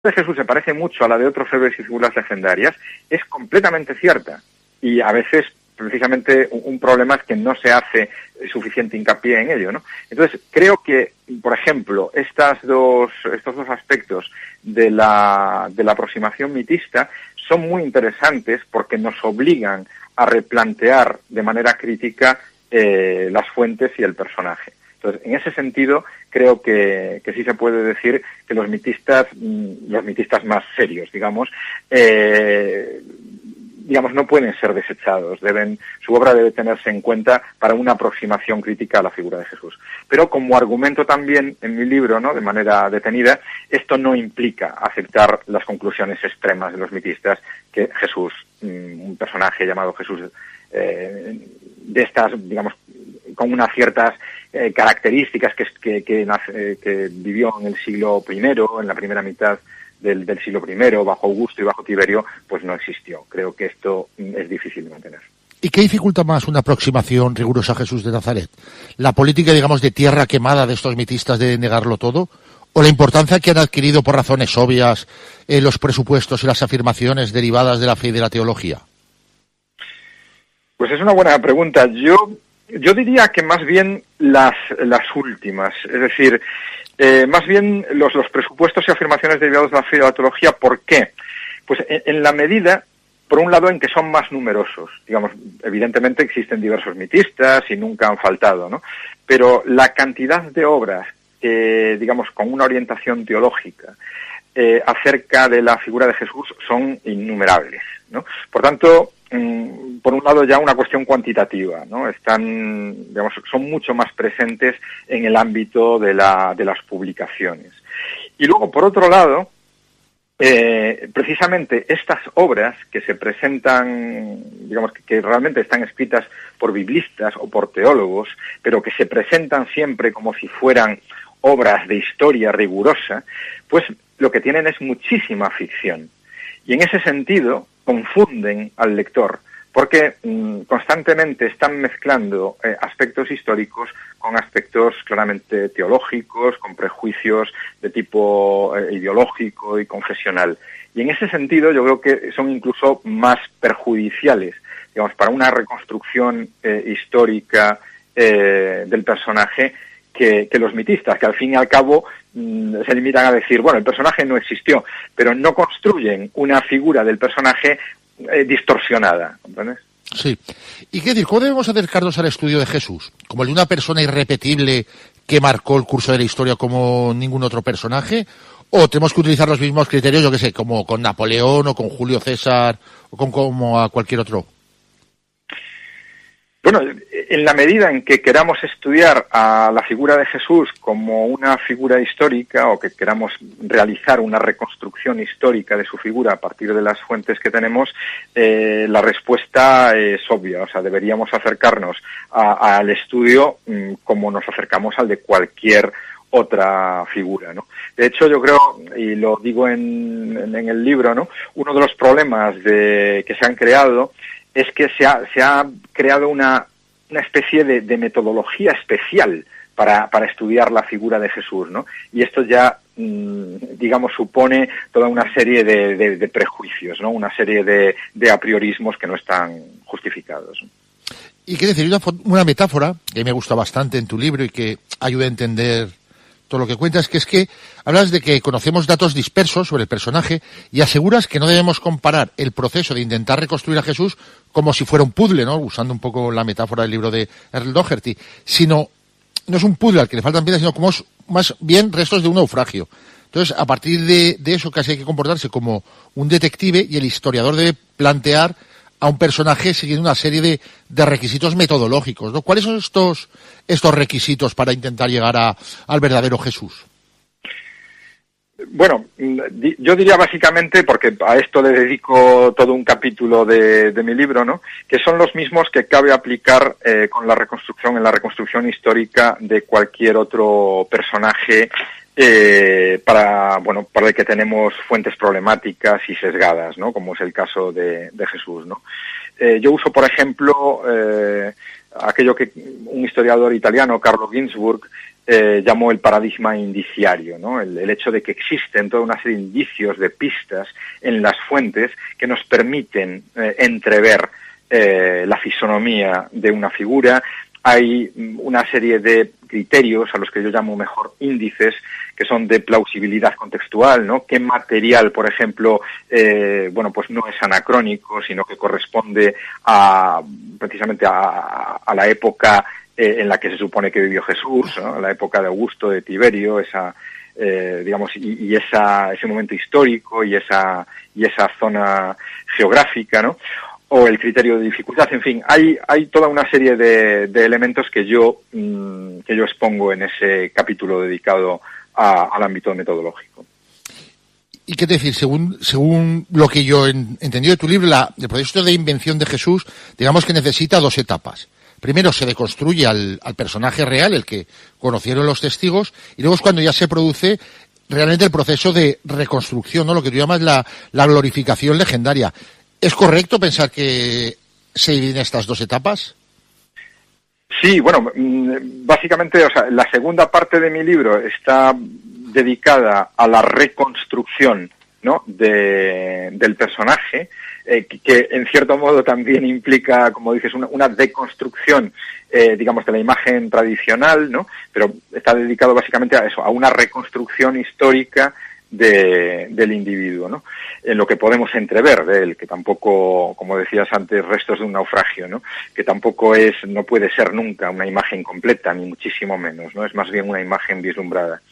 de Jesús se parece mucho a la de otros héroes y figuras legendarias, es completamente cierta. Y a veces, precisamente, un problema es que no se hace suficiente hincapié en ello, ¿no? Entonces, creo que, por ejemplo, estos dos aspectos de la aproximación mitista son muy interesantes porque nos obligan a replantear de manera crítica las fuentes y el personaje. Entonces, en ese sentido, creo que sí se puede decir que los mitistas más serios, digamos, no pueden ser desechados. Su obra debe tenerse en cuenta para una aproximación crítica a la figura de Jesús. Pero como argumento también en mi libro, ¿no?, de manera detenida, esto no implica aceptar las conclusiones extremas de los mitistas que Jesús, un personaje llamado Jesús, de estas, digamos, con unas ciertas características que vivió en el siglo I, en la primera mitad del siglo I, bajo Augusto y bajo Tiberio, pues no existió. Creo que esto es difícil de mantener. ¿Y qué dificulta más una aproximación rigurosa a Jesús de Nazaret? ¿La política, digamos, de tierra quemada de estos mitistas de negarlo todo? ¿O la importancia que han adquirido por razones obvias los presupuestos y las afirmaciones derivadas de la fe y de la teología? Pues es una buena pregunta. Yo diría que más bien las últimas. Es decir, más bien los presupuestos y afirmaciones derivados de la fe y de la teología. ¿Por qué? Pues en la medida, por un lado, en que son más numerosos. Digamos, evidentemente existen diversos mitistas y nunca han faltado, ¿no? Pero la cantidad de obras, digamos, con una orientación teológica acerca de la figura de Jesús son innumerables, ¿no? Por tanto, por un lado ya una cuestión cuantitativa, ¿no? Son mucho más presentes en el ámbito de las publicaciones. Y luego, por otro lado, precisamente estas obras que se presentan, digamos, que realmente están escritas por biblistas o por teólogos, pero que se presentan siempre como si fueran obras de historia rigurosa, pues lo que tienen es muchísima ficción. Y en ese sentido confunden al lector, porque constantemente están mezclando aspectos históricos con aspectos claramente teológicos, con prejuicios de tipo ideológico y confesional. Y en ese sentido yo creo que son incluso más perjudiciales, digamos, para una reconstrucción histórica del personaje que los mitistas, que al fin y al cabo se limitan a decir, bueno, el personaje no existió, pero no construyen una figura del personaje distorsionada, ¿comprendes? Sí. ¿Y qué decir? ¿Cómo debemos acercarnos al estudio de Jesús? ¿Como el de una persona irrepetible que marcó el curso de la historia como ningún otro personaje? ¿O tenemos que utilizar los mismos criterios, yo qué sé, como con Napoleón o con Julio César o como a cualquier otro? Bueno, en la medida en que queramos estudiar a la figura de Jesús como una figura histórica o que queramos realizar una reconstrucción histórica de su figura a partir de las fuentes que tenemos, la respuesta es obvia. O sea, deberíamos acercarnos al estudio como nos acercamos al de cualquier otra figura, ¿no? De hecho, yo creo, y lo digo en el libro, ¿no?, uno de los problemas que se han creado es que se ha creado una especie de metodología especial para estudiar la figura de Jesús, ¿no? Y esto ya, digamos, supone toda una serie de prejuicios, ¿no? Una serie de apriorismos que no están justificados, ¿no? Y qué decir, una metáfora que me gusta bastante en tu libro y que ayuda a entender todo lo que cuentas, que es que hablas de que conocemos datos dispersos sobre el personaje y aseguras que no debemos comparar el proceso de intentar reconstruir a Jesús como si fuera un puzzle, ¿no?, usando un poco la metáfora del libro de Earl Doherty, sino no es un puzzle al que le faltan piezas, sino como es más bien restos de un naufragio. Entonces, a partir de eso casi hay que comportarse como un detective y el historiador debe plantear a un personaje siguiendo una serie de requisitos metodológicos, ¿no? ¿Cuáles son estos requisitos para intentar llegar al verdadero Jesús? Bueno, yo diría básicamente, porque a esto le dedico todo un capítulo de mi libro, ¿no?, que son los mismos que cabe aplicar en la reconstrucción histórica de cualquier otro personaje para el que tenemos fuentes problemáticas y sesgadas, ¿no? Como es el caso de Jesús, ¿no? Yo uso, por ejemplo, aquello que un historiador italiano, Carlo Ginzburg, llamó el paradigma indiciario, ¿no? El hecho de que existen toda una serie de indicios, de pistas en las fuentes que nos permiten entrever la fisonomía de una figura. Hay una serie de criterios a los que yo llamo mejor índices, que son de plausibilidad contextual, ¿no? ¿Qué material, por ejemplo, pues no es anacrónico, sino que corresponde precisamente a la época en la que se supone que vivió Jesús, ¿no? A la época de Augusto, de Tiberio, ese momento histórico y esa zona geográfica, ¿no? O el criterio de dificultad, en fin, hay toda una serie de elementos que yo expongo en ese capítulo dedicado al ámbito metodológico. ¿Y qué te decir? Según lo que yo he entendido de tu libro, el proceso de invención de Jesús, digamos que necesita dos etapas. Primero se deconstruye al personaje real, el que conocieron los testigos, y luego es cuando ya se produce realmente el proceso de reconstrucción, ¿no? Lo que tú llamas la glorificación legendaria. ¿Es correcto pensar que se dividen estas dos etapas? Sí, bueno, básicamente, la segunda parte de mi libro está dedicada a la reconstrucción, ¿no? del personaje, que en cierto modo también implica, como dices, una deconstrucción, digamos, de la imagen tradicional, ¿no? Pero está dedicado básicamente a eso, a una reconstrucción histórica del individuo, ¿no? En lo que podemos entrever de él, que tampoco, como decías antes, restos de un naufragio, ¿no? Que tampoco no puede ser nunca una imagen completa, ni muchísimo menos, ¿no? Es más bien una imagen vislumbrada.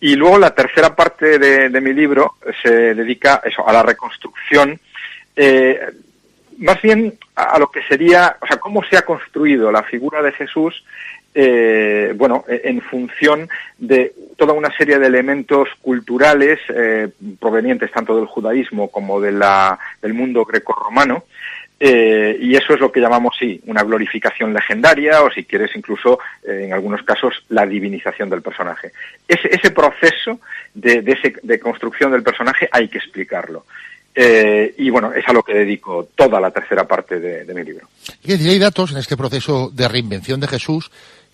Y luego la tercera parte de mi libro se dedica a la reconstrucción, más bien a lo que sería, cómo se ha construido la figura de Jesús, en función de toda una serie de elementos culturales provenientes tanto del judaísmo como del mundo grecorromano, y eso es lo que llamamos, sí, una glorificación legendaria, o si quieres incluso, en algunos casos, la divinización del personaje. Ese proceso de construcción del personaje hay que explicarlo. Y bueno, es a lo que dedico toda la tercera parte de mi libro. Y hay datos en este proceso de reinvención de Jesús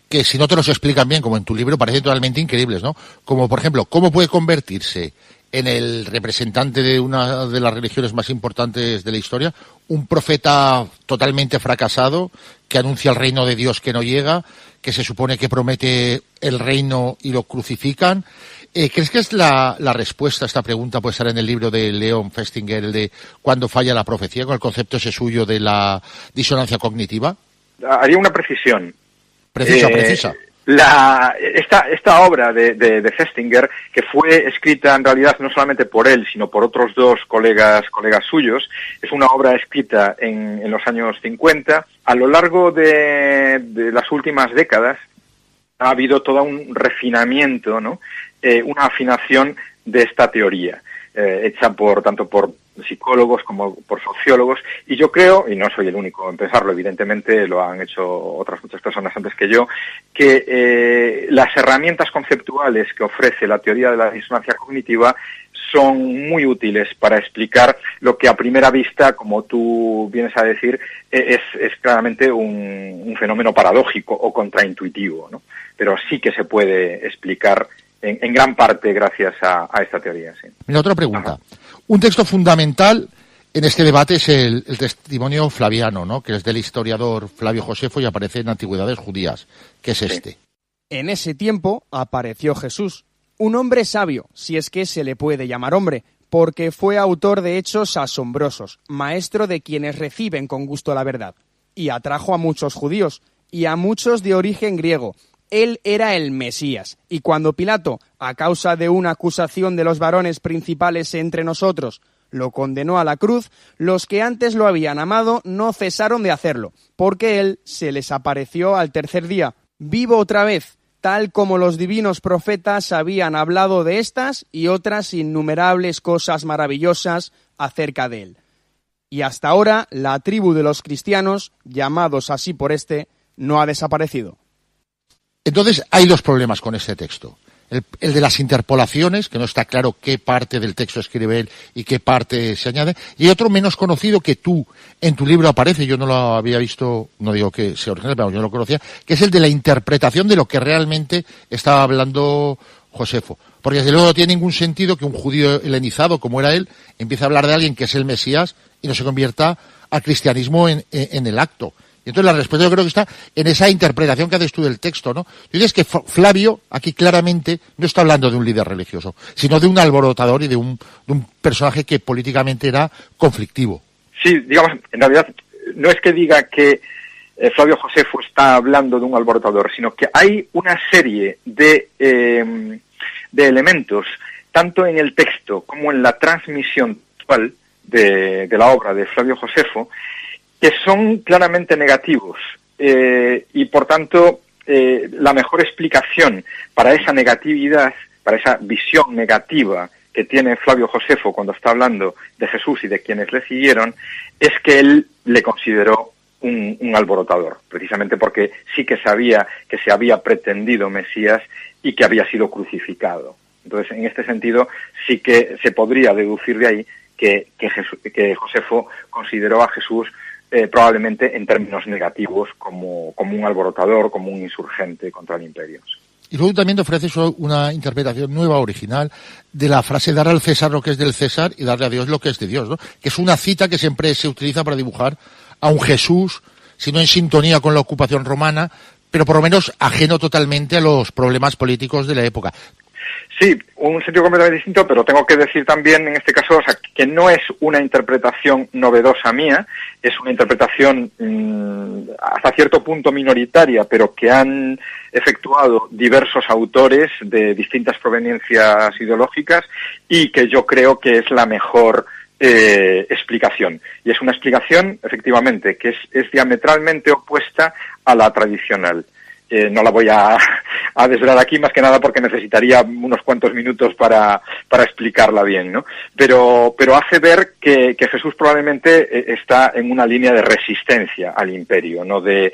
que, si no te los explican bien, como en tu libro, parecen totalmente increíbles, ¿no? Como, por ejemplo, cómo puede convertirse en el representante de una de las religiones más importantes de la historia, un profeta totalmente fracasado que anuncia el reino de Dios que no llega, que se supone que promete el reino y lo crucifican. ¿Crees que es la respuesta a esta pregunta puede estar en el libro de Leon Festinger, el de Cuando falla la profecía, con el concepto ese suyo de la disonancia cognitiva? Haría una precisión. Precisa. Esta obra de Festinger, que fue escrita en realidad no solamente por él, sino por otros dos colegas suyos, es una obra escrita en los años 50. A lo largo de las últimas décadas ha habido todo un refinamiento, ¿no? Una afinación de esta teoría, hecha tanto por psicólogos como por sociólogos, y yo creo, y no soy el único en pensarlo, evidentemente lo han hecho otras muchas personas antes que yo, que las herramientas conceptuales que ofrece la teoría de la disonancia cognitiva son muy útiles para explicar lo que a primera vista, como tú vienes a decir, es claramente un fenómeno paradójico o contraintuitivo, ¿no? Pero sí que se puede explicar en gran parte gracias a esta teoría, sí. Mira, otra pregunta. Ajá. Un texto fundamental en este debate es el testimonio flaviano, ¿no? Que es del historiador Flavio Josefo y aparece en Antigüedades Judías, que es este. En ese tiempo apareció Jesús, un hombre sabio, si es que se le puede llamar hombre, porque fue autor de hechos asombrosos, maestro de quienes reciben con gusto la verdad, y atrajo a muchos judíos, y a muchos de origen griego. Él era el Mesías, y cuando Pilato, a causa de una acusación de los varones principales entre nosotros, lo condenó a la cruz, los que antes lo habían amado no cesaron de hacerlo, porque él se les apareció al tercer día, vivo otra vez, tal como los divinos profetas habían hablado de estas y otras innumerables cosas maravillosas acerca de él. Y hasta ahora la tribu de los cristianos, llamados así por no ha desaparecido. Entonces, hay dos problemas con este texto. el de las interpolaciones, que no está claro qué parte del texto escribe él y qué parte se añade, y hay otro menos conocido que tú, en tu libro aparece, yo no lo había visto, no digo que sea original, pero yo no lo conocía, que es el de la interpretación de lo que realmente estaba hablando Josefo. Porque desde luego no tiene ningún sentido que un judío helenizado, como era él, empiece a hablar de alguien que es el Mesías y no se convierta al cristianismo en el acto. Y entonces la respuesta yo creo que está en esa interpretación que haces tú del texto, ¿no? Tú dices que Flavio aquí claramente no está hablando de un líder religioso, sino de un alborotador y de un personaje que políticamente era conflictivo. Sí, digamos, en realidad no es que diga que Flavio Josefo está hablando de un alborotador, sino que hay una serie de elementos, tanto en el texto como en la transmisión actual de la obra de Flavio Josefo, que son claramente negativos y por tanto la mejor explicación para esa negatividad, para esa visión negativa que tiene Flavio Josefo cuando está hablando de Jesús y de quienes le siguieron, es que él le consideró un alborotador, precisamente porque sí que sabía que se había pretendido Mesías y que había sido crucificado. Entonces, en este sentido, sí que se podría deducir de ahí que Josefo consideró a Jesús probablemente en términos negativos como un alborotador, como un insurgente contra el imperio. Y luego también te ofreces una interpretación nueva, original, de la frase dar al César lo que es del César y darle a Dios lo que es de Dios, ¿no? Que es una cita que siempre se utiliza para dibujar a un Jesús, si no en sintonía con la ocupación romana, pero por lo menos ajeno totalmente a los problemas políticos de la época. Sí, un sentido completamente distinto, pero tengo que decir también en este caso, o sea, que no es una interpretación novedosa mía, es una interpretación hasta cierto punto minoritaria, pero que han efectuado diversos autores de distintas proveniencias ideológicas y que yo creo que es la mejor explicación. Y es una explicación, efectivamente, que es diametralmente opuesta a la tradicional. No la voy a desvelar aquí, más que nada porque necesitaría unos cuantos minutos para explicarla bien, ¿no? Pero hace ver que Jesús probablemente está en una línea de resistencia al imperio, no de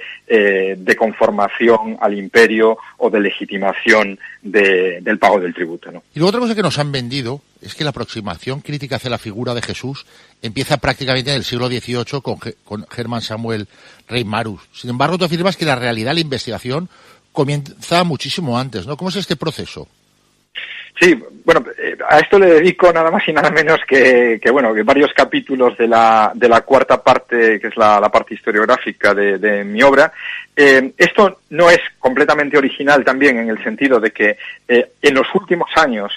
conformación al imperio o de legitimación del pago del tributo, ¿no? Y luego otra cosa que nos han vendido es que la aproximación crítica hacia la figura de Jesús empieza prácticamente en el siglo XVIII con Hermann Samuel Reimarus. Sin embargo, tú afirmas que la realidad, la investigación, comienza muchísimo antes, ¿no? ¿Cómo es este proceso? Sí, bueno, a esto le dedico nada más y nada menos que varios capítulos de la cuarta parte, que es la parte historiográfica de mi obra. Esto no es completamente original también en el sentido de que en los últimos años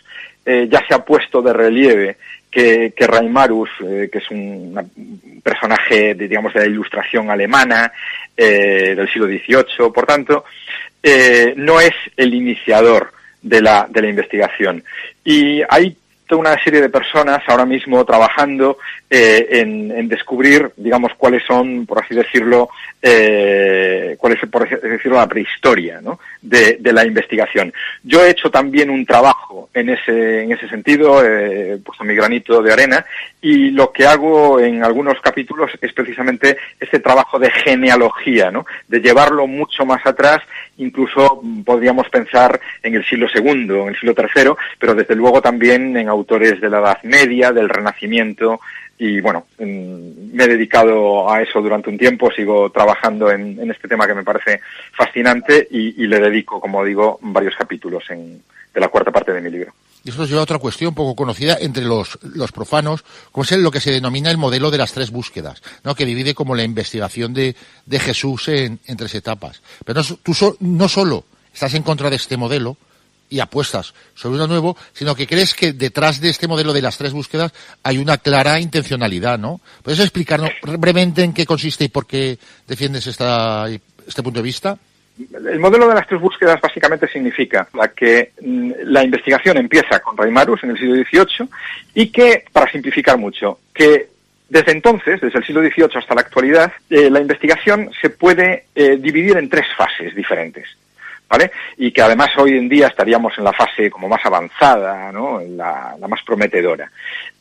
ya se ha puesto de relieve que Reimarus, que es un personaje de la ilustración alemana del siglo XVIII, por tanto, no es el iniciador de la investigación. Y hay toda una serie de personas ahora mismo trabajando en descubrir, digamos, cuáles son, por así decirlo, la prehistoria, ¿no?, de la investigación. Yo he hecho también un trabajo en ese sentido, he puesto mi granito de arena, y lo que hago en algunos capítulos es precisamente este trabajo de genealogía, ¿no?, de llevarlo mucho más atrás, incluso podríamos pensar en el siglo II, en el siglo III, pero desde luego también en autores de la Edad Media, del Renacimiento, y bueno, me he dedicado a eso durante un tiempo, sigo trabajando en este tema que me parece fascinante y le dedico, como digo, varios capítulos de la cuarta parte de mi libro. Y eso nos lleva a otra cuestión poco conocida entre los profanos, como es lo que se denomina el modelo de las tres búsquedas, ¿no?, que divide como la investigación de Jesús en tres etapas. Pero tú no solo estás en contra de este modelo y apuestas sobre uno nuevo, sino que crees que detrás de este modelo de las tres búsquedas hay una clara intencionalidad, ¿no? ¿Puedes explicarnos brevemente en qué consiste y por qué defiendes este punto de vista? El modelo de las tres búsquedas básicamente significa que la investigación empieza con Reimarus en el siglo XVIII y que, para simplificar mucho, que desde entonces, desde el siglo XVIII hasta la actualidad, la investigación se puede dividir en tres fases diferentes. ¿vale? Y que además hoy en día estaríamos en la fase como más avanzada, ¿no? En la más prometedora.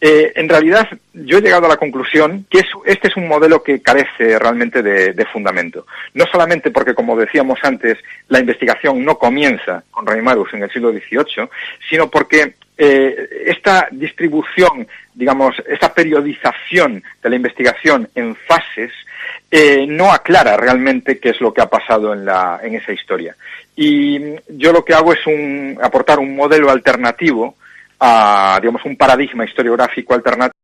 En realidad, yo he llegado a la conclusión que este es un modelo que carece realmente de fundamento. No solamente porque, como decíamos antes, la investigación no comienza con Reimarus en el siglo XVIII, sino porque esta distribución, digamos, esta periodización de la investigación en fases no aclara realmente qué es lo que ha pasado en esa historia. Y yo lo que hago es aportar un modelo alternativo, digamos, un paradigma historiográfico alternativo